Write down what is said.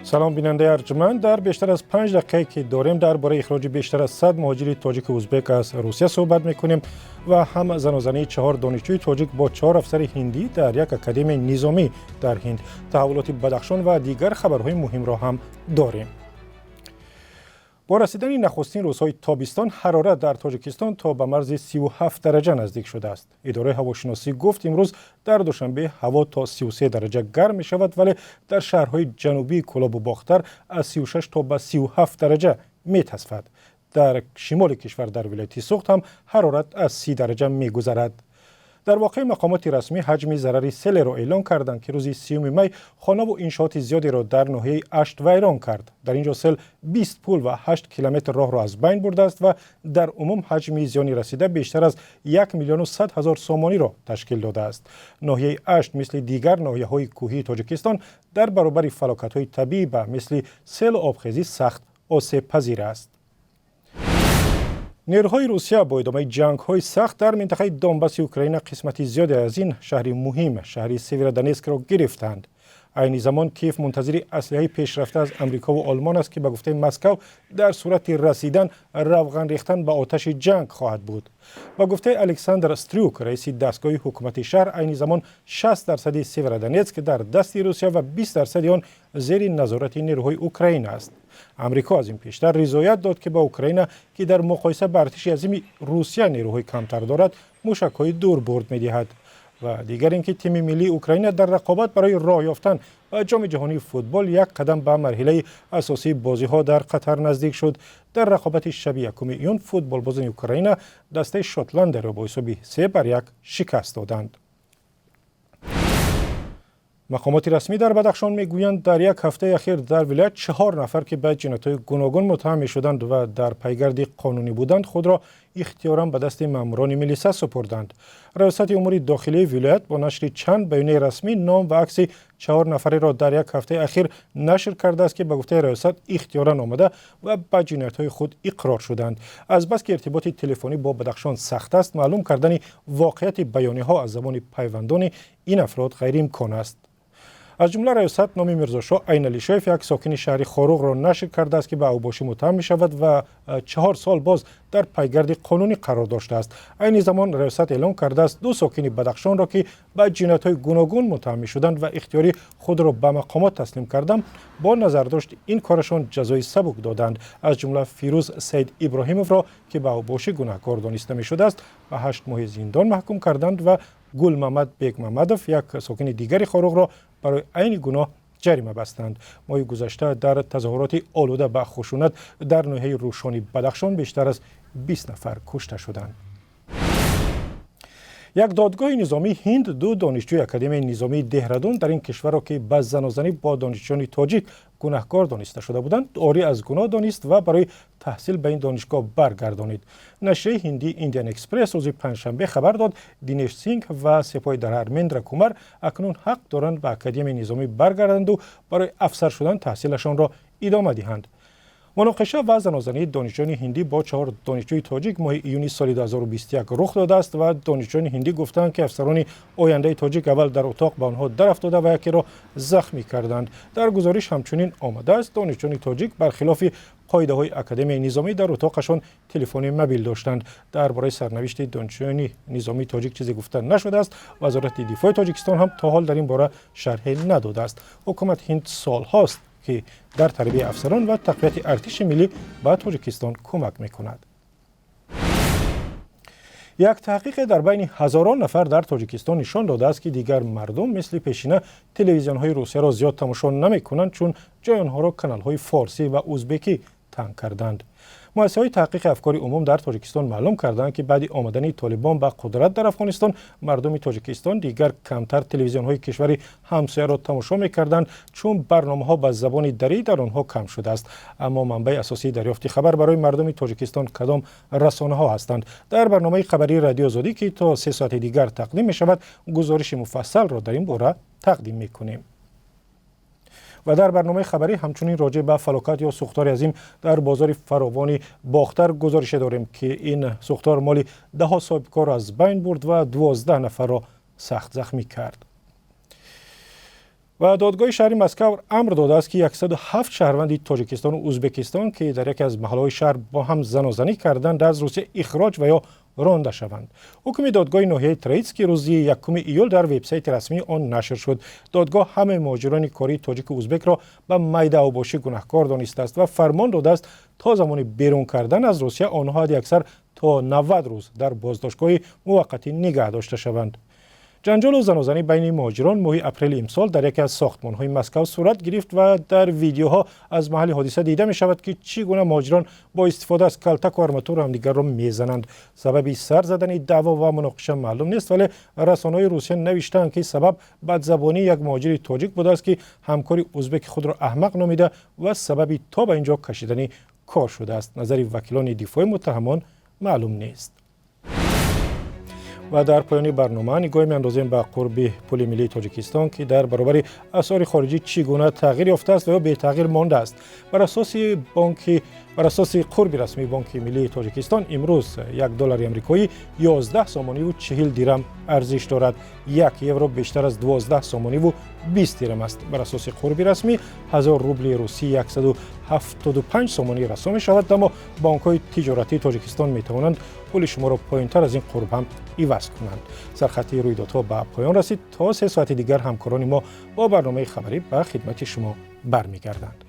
سلام بیننده ارجمند، در بیشتر از 5 دقیقه که داریم درباره اخراج بیشتر از 100 مهاجر تاجیک و ازبک از روسیه صحبت میکنیم و هم زناشویی 4 دانشجوی تاجیک با 4 افسر هندی در یک اکادمی نظامی در هند، تحولات بدخشان و دیگر خبرهای مهم را هم داریم. با رسیدن نخستین روزهای تابستان حرارت در تاجیکستان تا به مرز 37 درجه نزدیک شده است. اداره هواشناسی گفت امروز در دوشنبه هوا تا 33 درجه گرم می شود، ولی در شهرهای جنوبی کلاب و باختر از 36 تا به 37 درجه می تصفد. در شمال کشور در ولایت سوخت هم حرارت از 30 درجه می گذرد. در واقع مقامات رسمی حجم ضرر سیل را اعلام کردند که روز 30 می خانه و انشاءات زیادی را در ناحیه اشت ویران کرد. در اینجا سیل 20 پل و 8 کیلومتر راه را از بین برده است و در عموم حجم زیانی رسیده بیشتر از 1,100,000 سامانی را تشکیل داده است. ناحیه اشت مثل دیگر ناحیه‌های کوهی تاجیکستان در برابر فلاکت‌های طبیعی مثل سیل و آبخیزی سخت آسیب پذیر است. نیروهای روسیه با ادامه جنگ‌های سخت در منطقه دونباس اوکراین قسمتی زیادی از این شهر مهم شهر سیورودونتسک را گرفتند. عین زمان کیف منتظر اسلحه پیشرفته از امریکا و آلمان است که به گفته مسکو در صورت رسیدن روغن ریختن به آتش جنگ خواهد بود. با گفته الکساندر استریوک رئیس دستگاه حکومت شهر، عین زمان 60% سیورودونتسک در دست روسیه و 20% آن زیر نظارت نیروهای اوکراین است. امریکا از این پیشتر رضایت داد که با اوکراین که در مقایسه با ارتش عظیم روسیه نیروهای کمتر دارد موشک‌های دوربرد می‌دهد. و دیگر اینکه تیم ملی اوکراین در رقابت برای راه یافتن به جام جهانی فوتبال یک قدم به مرحله اساسی بازی‌ها در قطر نزدیک شد. در رقابت شب یکم ایون فوتبال بازان اوکراین دسته شوتلند را با حساب 3-1 شکست دادند. مقامات رسمی در بدخشان میگویند در یک هفته اخیر در ولایت 4 نفر که به جنایت‌های گوناگون متهم شدند و در پیگرد قانونی بودند خود را اختیاراً به دست ماموران میلیسا سپردند. ریاست امور داخلی ولایت با نشر چند بیانیه رسمی نام و عکس 4 نفره را در یک هفته اخیر نشر کرده است که به گفته ریاست اختیاراً آمده و به جنایت‌های خود اقرار شدند. از بس که ارتباط تلفنی با بدخشان سخت است، معلوم کردن واقعیت بیانیه‌ها از زبان پیوندان این افراد غیر امکان است. از جمله ریاست نام میرزاشاه عینعلی شایف یک ساکن شهر خاروغ را نشر کرده است که به اوباشی متهم می شود و 4 سال باز در پیگرد قانونی قرار داشته است. عین زمان ریاست اعلام کرده است 2 ساکن بدخشان را که به جنایت‌های گوناگون متهم می شدند و اختیاری خود را به مقامات تسلیم کردند با نظرداشت این کارشان جزای سبک دادند. از جمله فیروز سید ابراهیموف را که به اوباشی گناهکار دانسته می شده است به 8 ماه زندان محکوم کردند و گل محمد بیگ محمدوف یک ساکن دیگری خاروغ را برای عین گناه جریمه بستند. ماه گذشته در تظاهرات آلوده به خشونت در ناحیه روشانی بدخشان بیشتر از 20 نفر کشته شدند. یک دادگاه نظامی هند 2 دانشجوی اکادمی نظامی دهرادون در این کشور را که به زناشویی با دانشجویان تاجیک گناهکار دانسته شده بودند عاری از گناه دانست و برای تحصیل به این دانشگاه برگردانید. نشریه هندی ایندین اکسپرس روز پنجشنبه خبر داد دینیش سینگ و سپاه دهرمیندر کومر اکنون حق دارند به اکادمی نظامی برگردند و برای افسر شدن تحصیلشان را ادامه دهند. مناقشه و زناشویی دانشجویان هندی با 4 دانشجوی تاجیک ماه ایونی سال 2021 رخ داده است و دانشجویان هندی گفتند که افسران آینده تاجیک اول در اتاق به آنها در افتاده و یکی را زخمی کردند. در گزارش همچنین آمده است دانشجویان تاجیک برخلاف قاعده‌های اکادمی نظامی در اتاقشان تلفن موبایل داشتند. درباره سرنوشت دانشجویان نظامی تاجیک چیزی گفته نشده است. وزارت دفاع تاجیکستان هم تا حال در این باره شرحی نداده است. حکومت هند سال‌هاست که در تربیت افسران و تقویت ارتش ملی به تاجیکستان کمک می‌کند. یک تحقیق در بین هزاران نفر در تاجیکستان نشان داده است که دیگر مردم مثل پیشینه تلویزیون‌های روسیه را زیاد تماشا نمی‌کنند چون جای آنها را کانال‌های فارسی و ازبکی تنگ کردند. مؤسسه‌های تحقیق افکار عموم در تاجیکستان معلوم کردند که بعد آمدن طالبان به قدرت در افغانستان مردم تاجیکستان دیگر کمتر تلویزیون‌های کشور همسایه را تماشا می‌کردند چون برنامه‌ها به زبان دری در آنها کم شده است. اما منبع اساسی دریافت خبر برای مردم تاجیکستان کدام رسانه‌ها هستند؟ در برنامه خبری رادیو آزادی که تا 3 ساعت دیگر تقدیم می‌شود گزارش مفصل را در این باره تقدیم می‌کنیم. و در برنامه خبری همچنین راجع به فلاکت یا سوختار عظیم در بازار فراوان باختر گزارش داریم که این سوختار مالی 10 صاحبکار از بین برد و 12 نفر را سخت زخمی کرد. و دادگاه شهری مسکو امر داده است که 107 شهروند تاجیکستان و ازبکستان که در یکی از محله‌های شهر با هم زناشویی کردند از روسیه اخراج و یا رانده شوند. حکم دادگاه ناحیه تریتسک روز 1 ایول در وبسایت رسمی آن نشر شد. دادگاه همه مهاجران کاری تاجیک و ازبک را به میده اوباشی گناهکار دانسته است و فرمان داده است تا زمان بیرون کردن از روسیه آنها اکثر تا 90 روز در بازداشتگاه موقتی نگه داشته شوند. جنجال و زناشویی بین مهاجران ماه اپریل امسال در یکی از ساختمان‌های مسکو صورت گرفت و در ویدیوها از محل حادثه دیده می شود که چگونه مهاجران با استفاده از کلتک و آرماتور همدیگر را میزنند. سببی سر زدن دعوا و مناقشه معلوم نیست، ولی رسانه‌های روسیه نوشتند که سبب بدزبانی یک مهاجر تاجیک بوده است که همکاری ازبک خود را احمق نامیده و سببی تا به اینجا کشیدن کار شده است. نظر وکیلان دفاع متهمان معلوم نیست. و در پایان برنامه نگاهی می‌اندازیم به قرب پل ملی تاجیکستان که در برابر اسعار خارجی چگونه تغییر یافته است و یا بی تغییر مانده است. بر اساس قرب رسمی بانک ملی تاجیکستان امروز $1 آمریکایی 11 سامانی و 40 درم ارزش دارد. 1 یورو بیشتر از 12 سامانی و 20 درم است. بر اساس قرب رسمی 1000 روبل روسی 175 سامانی رسا می شود، اما بانک‌های تجارتی تاجیکستان می توانند پول شما را پایین‌تر از این قرب هم عوض کنند. سرخط رویدادها به پایان رسید. تا 3 ساعت دیگر همکاران ما با برنامه خبری به خدمت شما برمیگردند.